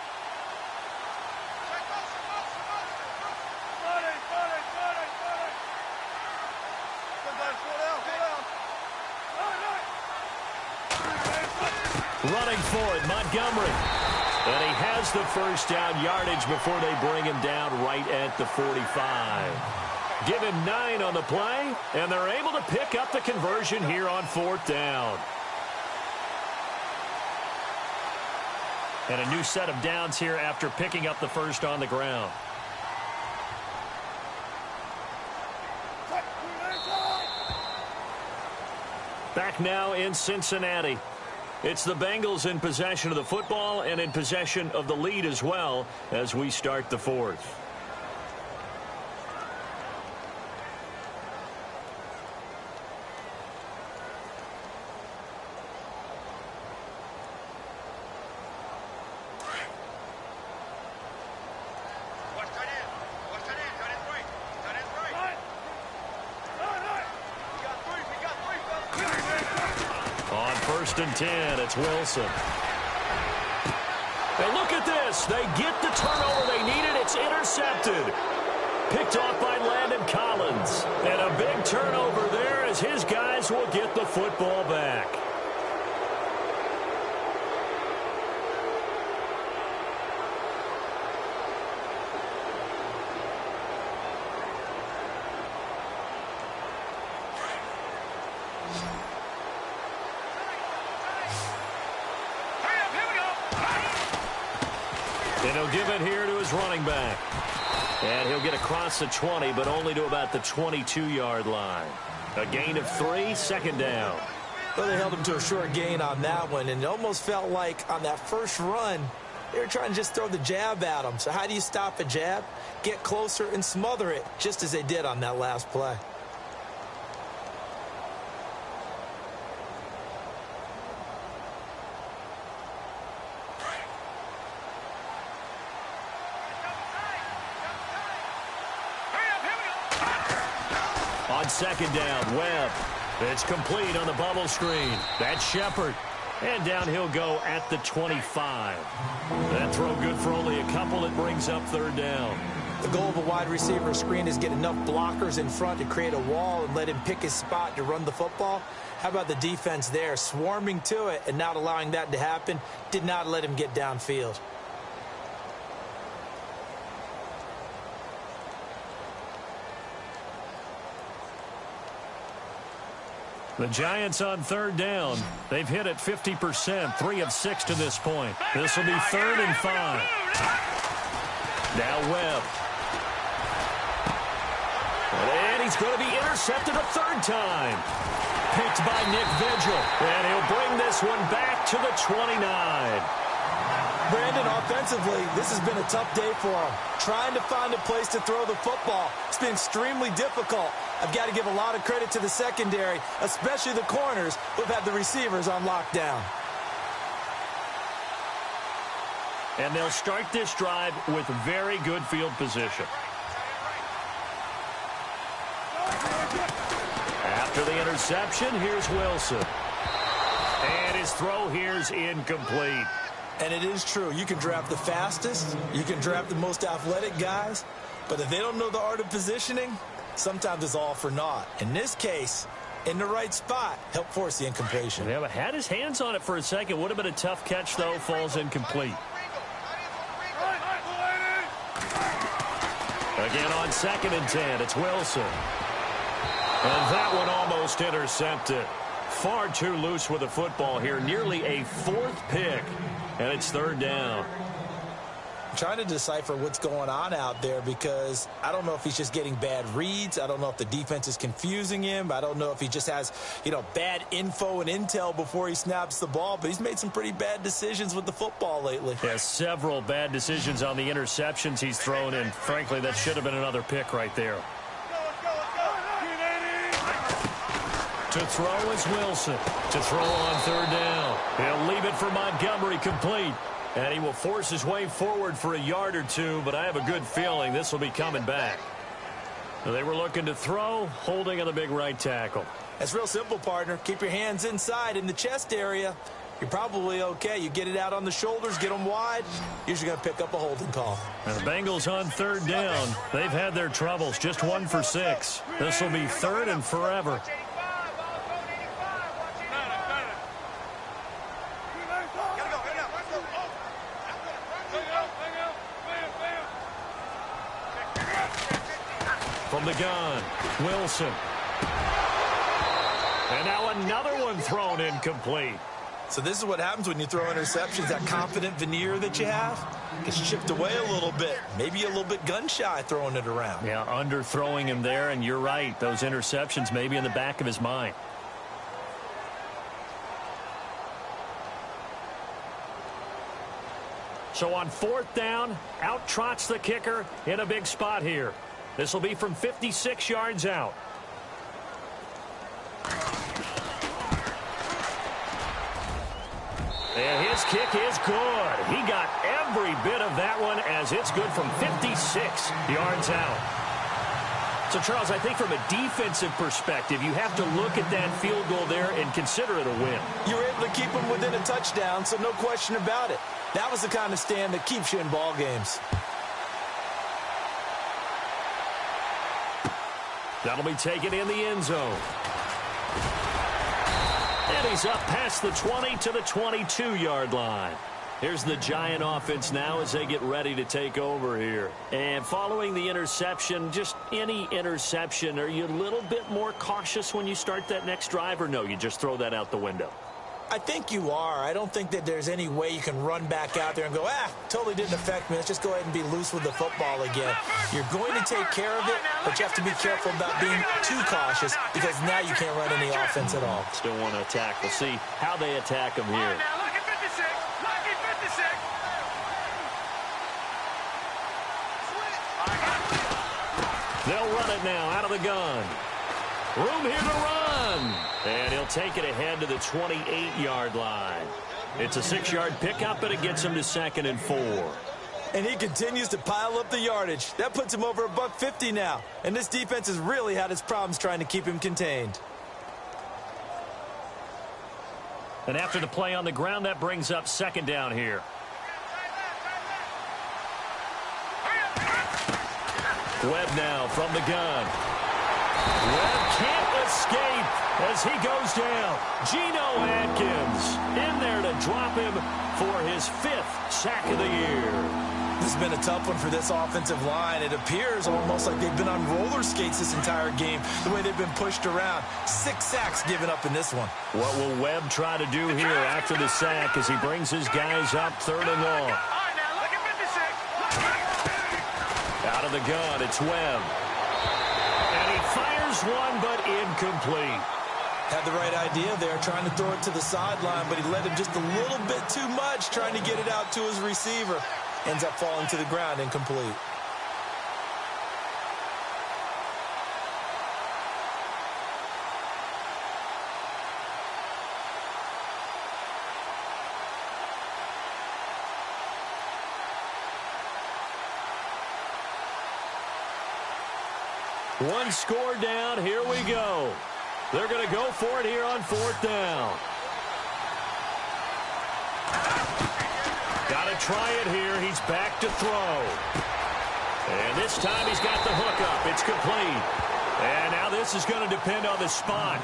Running for it, Montgomery. And he has the first down yardage before they bring him down right at the 45. Give him 9 on the play, and they're able to pick up the conversion here on 4th down. And a new set of downs here after picking up the first on the ground. Back now in Cincinnati. It's the Bengals in possession of the football and in possession of the lead as well as we start the 4th. 1st and 10. It's Wilson. And look at this. They get the turnover they needed. It's intercepted. Picked off by Landon Collins. And a big turnover there as his guys will get the football back. And he'll give it here to his running back. And he'll get across the 20, but only to about the 22-yard line. A gain of 3, 2nd down. Well, they held him to a short gain on that one, and it almost felt like on that first run, they were trying to just throw the jab at him. So how do you stop a jab? Get closer and smother it, just as they did on that last play. On 2nd down, Webb. It's complete on the bubble screen. That's Shepard. And down he'll go at the 25. That throw good for only a couple. It brings up 3rd down. The goal of a wide receiver screen is get enough blockers in front to create a wall and let him pick his spot to run the football. How about the defense there, swarming to it and not allowing that to happen? Did not let him get downfield. The Giants on 3rd down. They've hit it 50%, 3 of 6 to this point. This will be 3rd and 5. Now Webb. And he's going to be intercepted a 3rd time. Picked by Nick Vigil. And he'll bring this one back to the 29. Brandon, offensively, this has been a tough day for him. Trying to find a place to throw the football. It's been extremely difficult. I've got to give a lot of credit to the secondary, especially the corners who've had the receivers on lockdown. And they'll start this drive with very good field position. After the interception, here's Wilson. And his throw here's incomplete. And it is true. You can draft the fastest. You can draft the most athletic guys. But if they don't know the art of positioning, sometimes it's all for naught. In this case, in the right spot, help force the incompletion. Yeah, but had his hands on it for a second. Would have been a tough catch, though. Falls incomplete. Again on 2nd and 10. It's Wilson. And that one almost intercepted. Far too loose with the football here. Nearly a 4th pick. And it's 3rd down. I'm trying to decipher what's going on out there because I don't know if he's just getting bad reads. I don't know if the defense is confusing him. I don't know if he just has, bad info and intel before he snaps the ball. But he's made some pretty bad decisions with the football lately. Yeah, several bad decisions on the interceptions he's thrown in. Frankly, that should have been another pick right there. To throw is Wilson. To throw on 3rd down. He'll leave it for Montgomery complete. And he will force his way forward for a yard or 2, but I have a good feeling this will be coming back. They were looking to throw, holding on the big right tackle. That's real simple, partner. Keep your hands inside in the chest area. You're probably okay. You get it out on the shoulders, get them wide. Usually going to pick up a holding call. And the Bengals on 3rd down. They've had their troubles, just 1 for 6. This will be 3rd and forever. From the gun, Wilson. And now another one thrown incomplete. So this is what happens when you throw interceptions. That confident veneer that you have gets chipped away a little bit. Maybe a little bit gun-shy throwing it around. Yeah, underthrowing him there, and you're right. Those interceptions may be in the back of his mind. So on 4th down, out trots the kicker in a big spot here. This will be from 56 yards out. And his kick is good. He got every bit of that one as it's good from 56 yards out. So, Charles, I think from a defensive perspective, you have to look at that field goal there and consider it a win. You were able to keep them within a touchdown, so no question about it. That was the kind of stand that keeps you in ball games. That'll be taken in the end zone. And he's up past the 20 to the 22-yard line. Here's the Giant offense now as they get ready to take over here. And following the interception, just any interception, are you a little bit more cautious when you start that next drive, or no, you just throw that out the window? I think you are. I don't think that there's any way you can run back out there and go, totally didn't affect me. Let's just go ahead and be loose with the football again. You're going to take care of it, but you have to be careful about being too cautious because now you can't run any offense at all. Still want to attack. We'll see how they attack them here. They'll run it now out of the gun. Room here to run. And he'll take it ahead to the 28-yard line. It's a 6-yard pickup, and it gets him to 2nd and 4. And he continues to pile up the yardage. That puts him over $150 now. And this defense has really had its problems trying to keep him contained. And after the play on the ground, that brings up 2nd down here. Webb now from the gun. Webb can't escape as he goes down. Geno Atkins in there to drop him for his 5th sack of the year. This has been a tough one for this offensive line. It appears almost like they've been on roller skates this entire game, the way they've been pushed around. 6 sacks given up in this one. What will Webb try to do here after the sack as he brings his guys up 3rd and long? Out of the gun, it's Webb. And he fires one, but incomplete. Had the right idea there, trying to throw it to the sideline, but he led him just a little bit too much, trying to get it out to his receiver. Ends up falling to the ground, incomplete. One score down. Here we go. They're going to go for it here on 4th down. Got to try it here. He's back to throw. And this time he's got the hook up. It's complete. And now this is going to depend on the spot.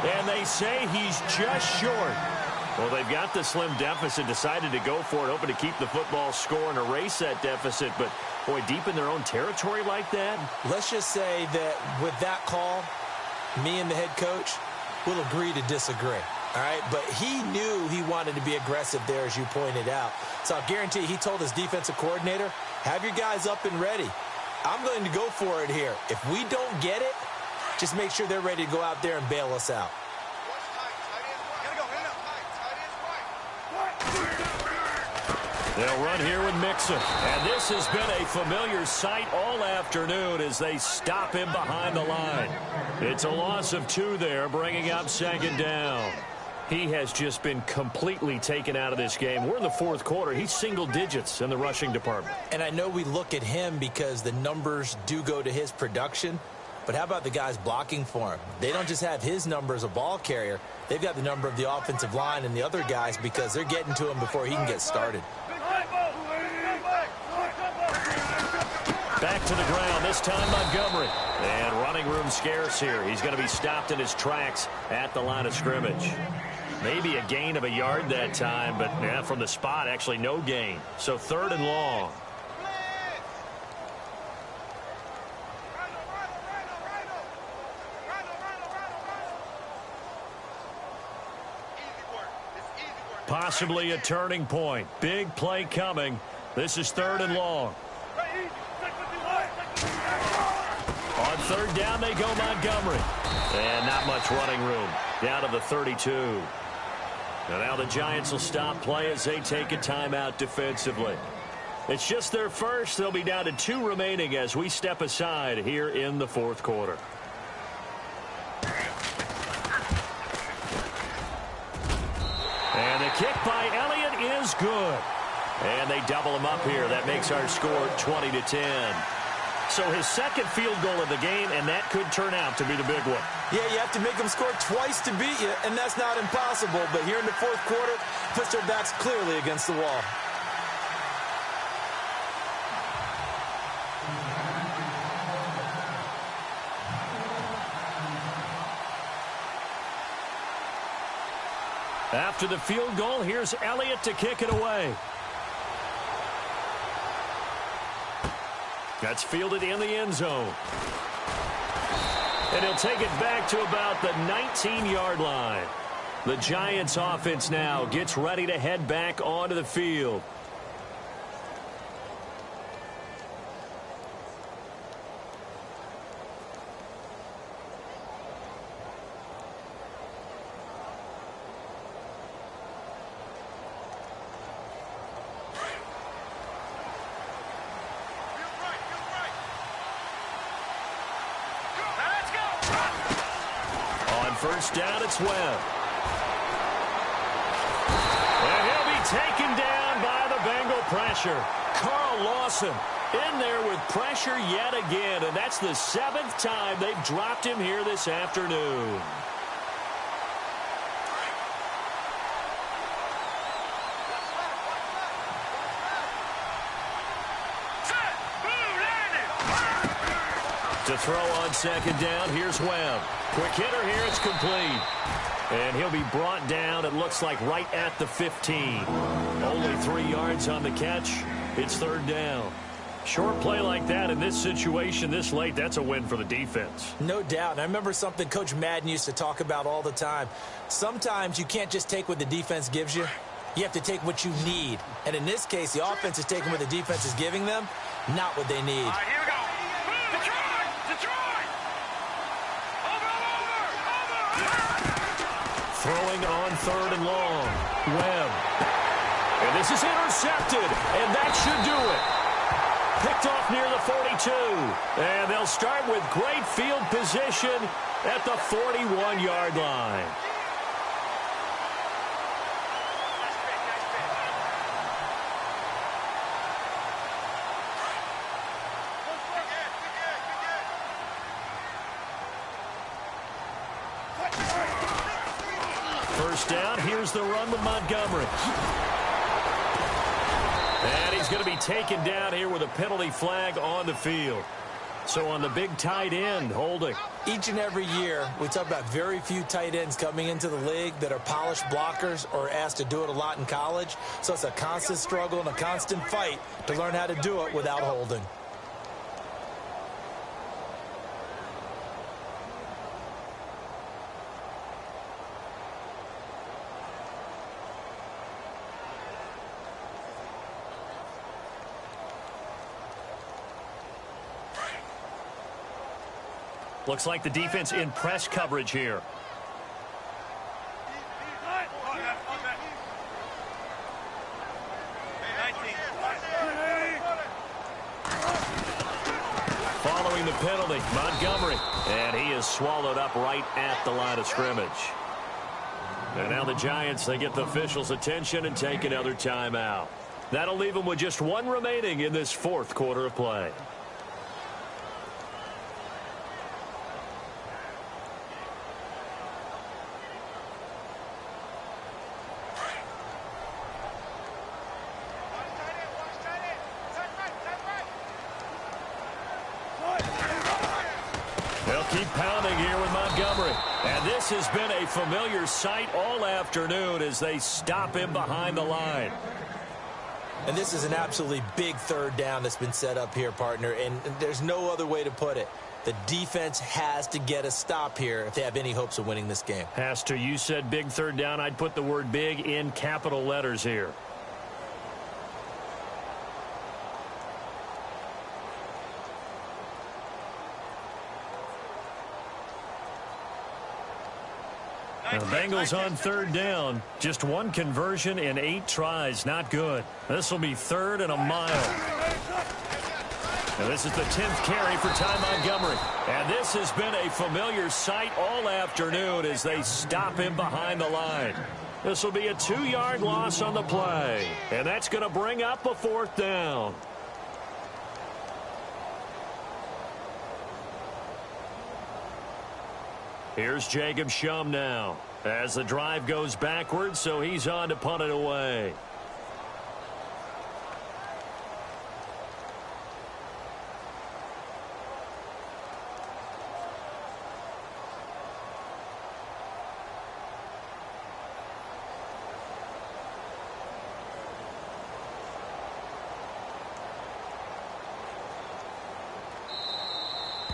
And they say he's just short. Well, they've got the slim deficit, decided to go for it, hoping to keep the football score and erase that deficit. But, boy, deep in their own territory like that. Let's just say that with that call, me and the head coach will agree to disagree. All right, but he knew he wanted to be aggressive there, as you pointed out. So I'll guarantee he told his defensive coordinator, have your guys up and ready. I'm going to go for it here. If we don't get it, just make sure they're ready to go out there and bail us out. They'll run here with Mixon. And this has been a familiar sight all afternoon as they stop him behind the line. It's a loss of 2 there, bringing up 2nd down. He has just been completely taken out of this game. We're in the 4th quarter. He's single digits in the rushing department. And I know we look at him because the numbers do go to his production. But how about the guys blocking for him? They don't just have his number as a ball carrier. They've got the number of the offensive line and the other guys because they're getting to him before he can get started. Back to the ground, this time Montgomery. And running room scarce here. He's going to be stopped in his tracks at the line of scrimmage. Maybe a gain of a yard that time, but from the spot, actually no gain. So 3rd and long. Possibly a turning point. Big play coming. This is 3rd and long. On 3rd down, they go Montgomery. And not much running room. Down to the 32. And now the Giants will stop play as they take a timeout defensively. It's just their first. They'll be down to 2 remaining as we step aside here in the 4th quarter. And the kick by Elliott is good. And they double him up here. That makes our score 20-10. So So his second field goal of the game, and that could turn out to be the big one. Yeah, you have to make them score twice to beat you, and that's not impossible. But here in the fourth quarter, puts their backs clearly against the wall. After the field goal, here's Elliott to kick it away. That's fielded in the end zone. And he'll take it back to about the 19-yard line. The Giants offense now gets ready to head back onto the field. First down, it's Webb. And he'll be taken down by the Bengal pressure. Carl Lawson in there with pressure yet again, and that's the 7th time they've dropped him here this afternoon. To throw on second down, here's Webb. Quick hitter here, it's complete. And he'll be brought down, it looks like, right at the 15. Only 3 yards on the catch. It's third down. Short play like that in this situation this late, that's a win for the defense. No doubt. I remember something Coach Madden used to talk about all the time. Sometimes you can't just take what the defense gives you. You have to take what you need. And in this case, the offense is taking what the defense is giving them, not what they need. All right, here we go. Throwing on third and long. Webb. And this is intercepted, and that should do it. Picked off near the 42. And they'll start with great field position at the 41-yard line. First down, here's the run with Montgomery. And he's going to be taken down here with a penalty flag on the field. So on the big tight end, holding. Each and every year, we talk about very few tight ends coming into the league that are polished blockers or asked to do it a lot in college. So it's a constant struggle and a constant fight to learn how to do it without holding. Looks like the defense in press coverage here. Following the penalty, Montgomery. And he is swallowed up right at the line of scrimmage. And now the Giants, they get the officials' attention and take another timeout. That'll leave them with just one remaining in this fourth quarter of play. Keep pounding here with Montgomery. And this has been a familiar sight all afternoon as they stop him behind the line. And this is an absolutely big third down that's been set up here, partner, and there's no other way to put it. The defense has to get a stop here if they have any hopes of winning this game. Has to. You said big third down. I'd put the word big in capital letters here. The Bengals on third down. Just one conversion in 8 tries. Not good. This will be third and a mile. And this is the 10th carry for Ty Montgomery. And this has been a familiar sight all afternoon as they stop him behind the line. This will be a 2-yard loss on the play. And that's going to bring up a fourth down. Here's Jacob Shum now as the drive goes backwards, so he's on to punt it away.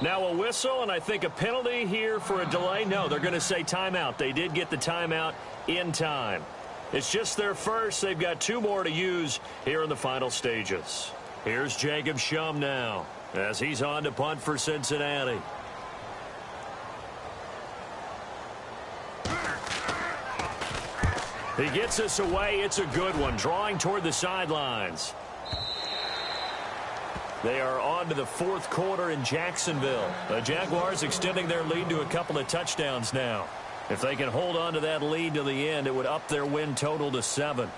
Now a whistle, and I think a penalty here for a delay. No, they're going to say timeout. They did get the timeout in time. It's just their first. They've got 2 more to use here in the final stages. Here's Jacob Shum now as he's on to punt for Cincinnati. He gets us away. It's a good one, drawing toward the sidelines. They are on to the 4th quarter in Jacksonville. The Jaguars extending their lead to a couple of touchdowns now. If they can hold on to that lead to the end, it would up their win total to 7.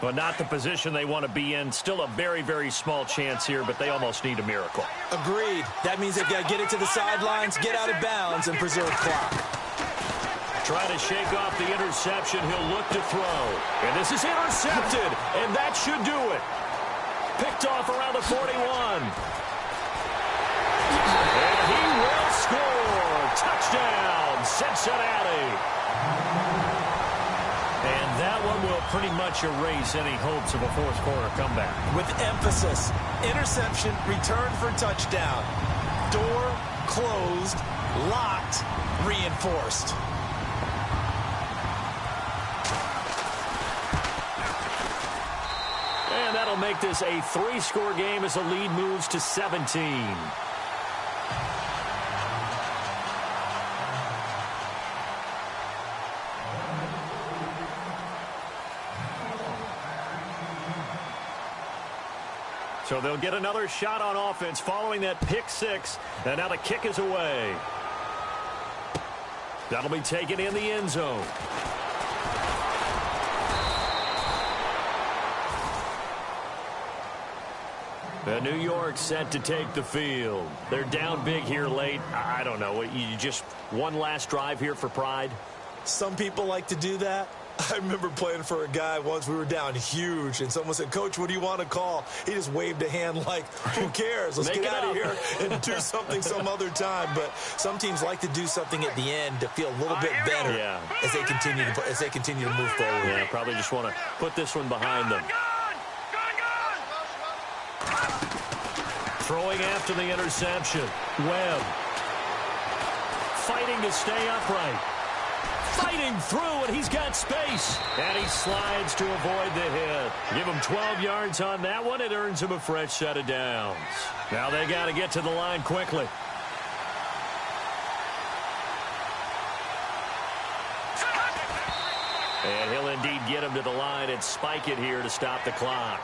But not the position they want to be in. Still a very, very small chance here, but they almost need a miracle. Agreed. That means they've got to get it to the sidelines, get out of bounds, and preserve clock. Trying to shake off the interception. He'll look to throw. And this is intercepted. And that should do it. Picked off around the 41. And he will score. Touchdown, Cincinnati. And that one will pretty much erase any hopes of a 4th quarter comeback. With emphasis, interception, return for touchdown. Door closed, locked, reinforced. And that'll make this a 3-score game as the lead moves to 17. So they'll get another shot on offense following that pick 6. And now the kick is away. That'll be taken in the end zone. And New York set to take the field. They're down big here late. I don't know. You just one last drive here for pride? Some people like to do that. I remember playing for a guy once. We were down huge, and someone said, "Coach, what do you want to call?" He just waved a hand like, who cares? Let's get out of here and do something some other time. But some teams like to do something at the end to feel a little bit better as they continue to move forward. Yeah, probably just want to put this one behind them. Throwing after the interception. Webb fighting to stay upright. Fighting through, and he's got space. And he slides to avoid the hit. Give him 12 yards on that one. It earns him a fresh set of downs. Now they got to get to the line quickly. And he'll indeed get him to the line and spike it here to stop the clock.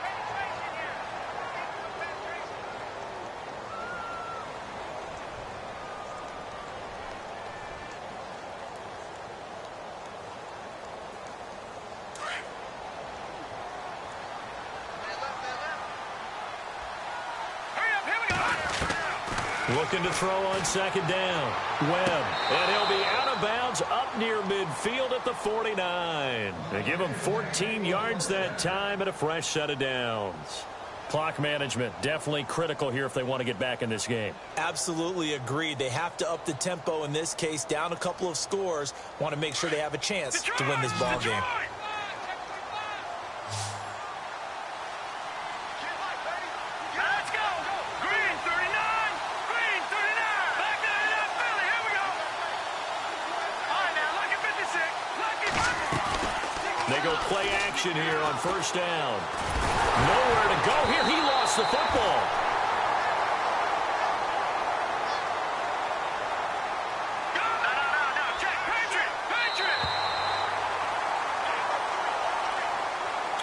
Looking to throw on 2nd down. Webb. And he'll be out of bounds up near midfield at the 49. They give him 14 yards that time and a fresh set of downs. Clock management definitely critical here if they want to get back in this game. Absolutely agreed. They have to up the tempo in this case, down a couple of scores. Want to make sure they have a chance to win this ball game. They go play action here on 1st down. Nowhere to go here. He lost the football.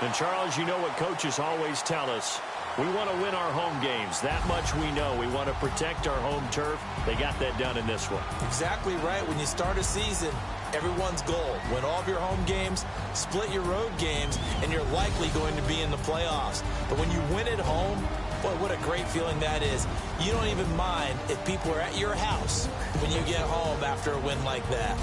And Charles, you know what coaches always tell us. We want to win our home games. That much we know. We want to protect our home turf. They got that done in this one. Exactly right. When you start a season, Everyone's goal, win all of your home games, split your road games, and you're likely going to be in the playoffs. But when you win at home, boy, what a great feeling that is. You don't even mind if people are at your house when you get home after a win like that.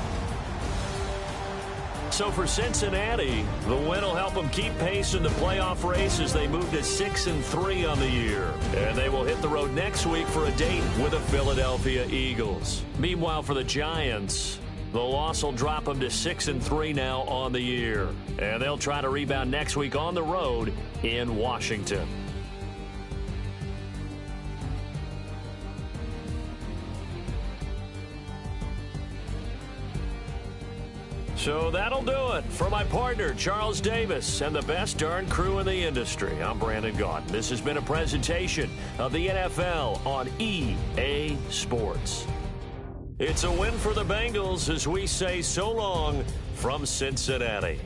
So for Cincinnati, the win will help them keep pace in the playoff race as they move to 6-3 on the year. And they will hit the road next week for a date with the Philadelphia Eagles. Meanwhile, for the Giants, the loss will drop them to 6-3 now on the year. And they'll try to rebound next week on the road in Washington. So that'll do it. For my partner, Charles Davis, and the best darn crew in the industry, I'm Brandon Gaudin. This has been a presentation of the NFL on EA Sports. It's a win for the Bengals as we say so long from Cincinnati.